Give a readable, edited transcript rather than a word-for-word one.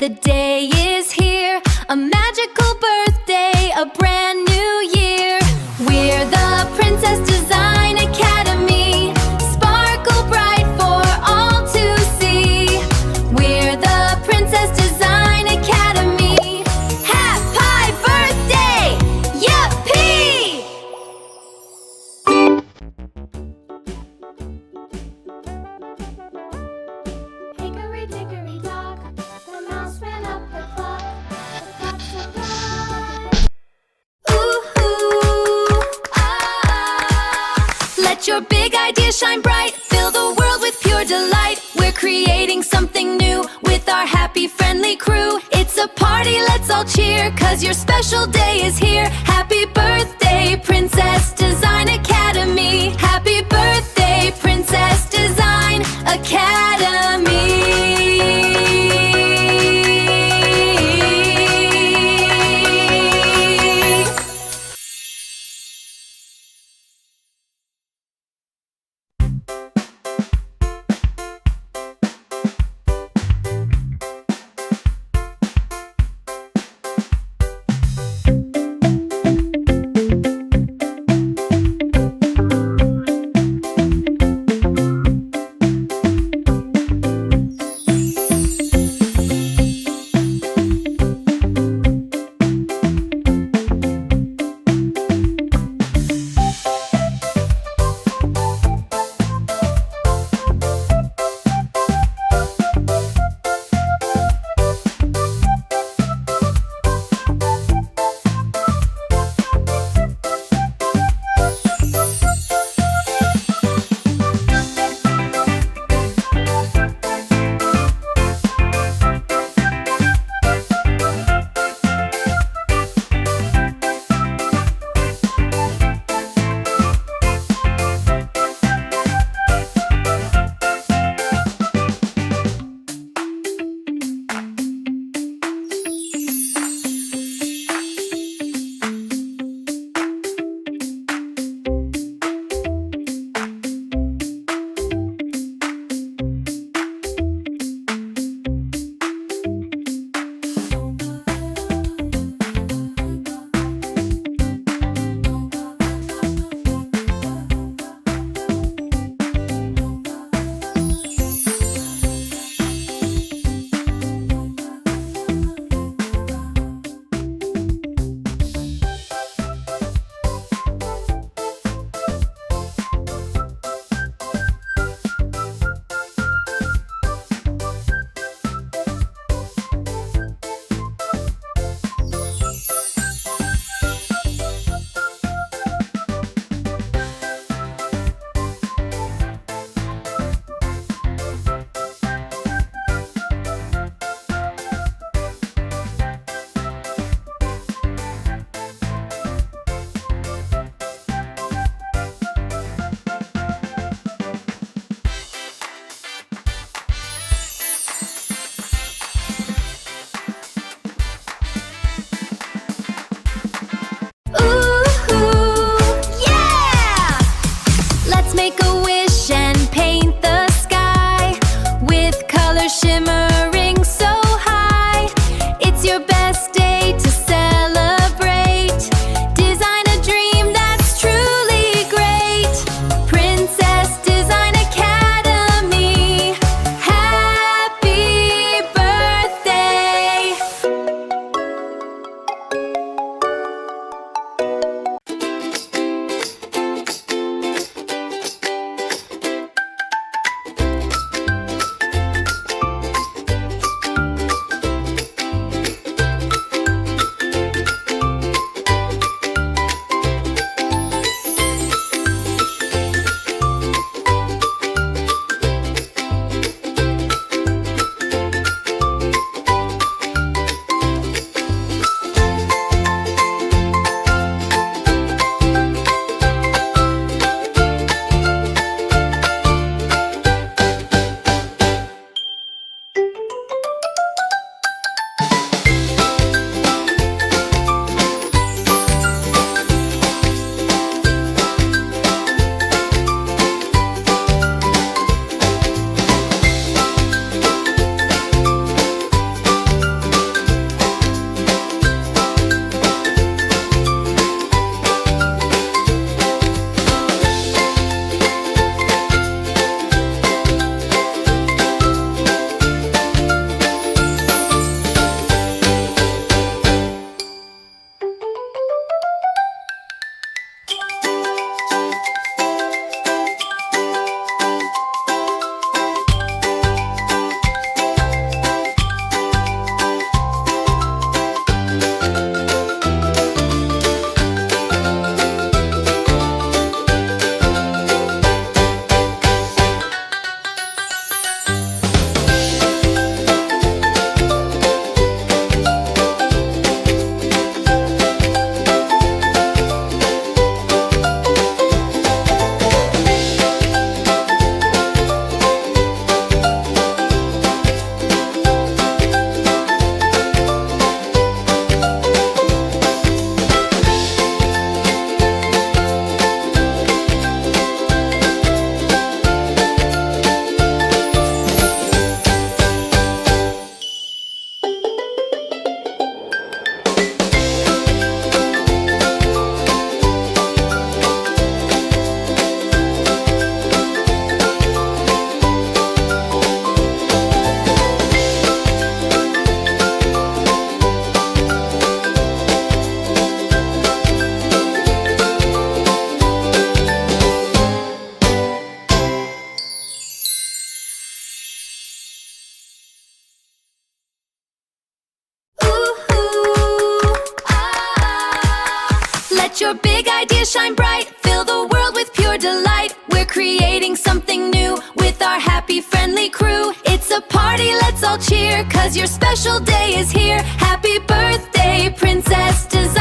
The day is here, a magical birthday, a brand new year. We're the Princess Design Academy, sparkle bright for all to see. We're the Princess Design Academy. Happy birthday! Yippee! Hickory dickory dock, the mouse ran up the clock. The clock struck one. Ooh, ah. Let your big idea shine bright, fill the world with pure delight. We're creating something new with our happy, friendly crew. It's a party, let's all cheer, 'cause your special day is here. Happy birthday, Princess Design Academy. Happy birthday, Princess Design Academy. your big ideas shine bright. Fill the world with pure delight. We're creating something new with our happy, friendly crew. It's a party, let's all cheer, 'cause your special day is here. Happy birthday, Princess Design.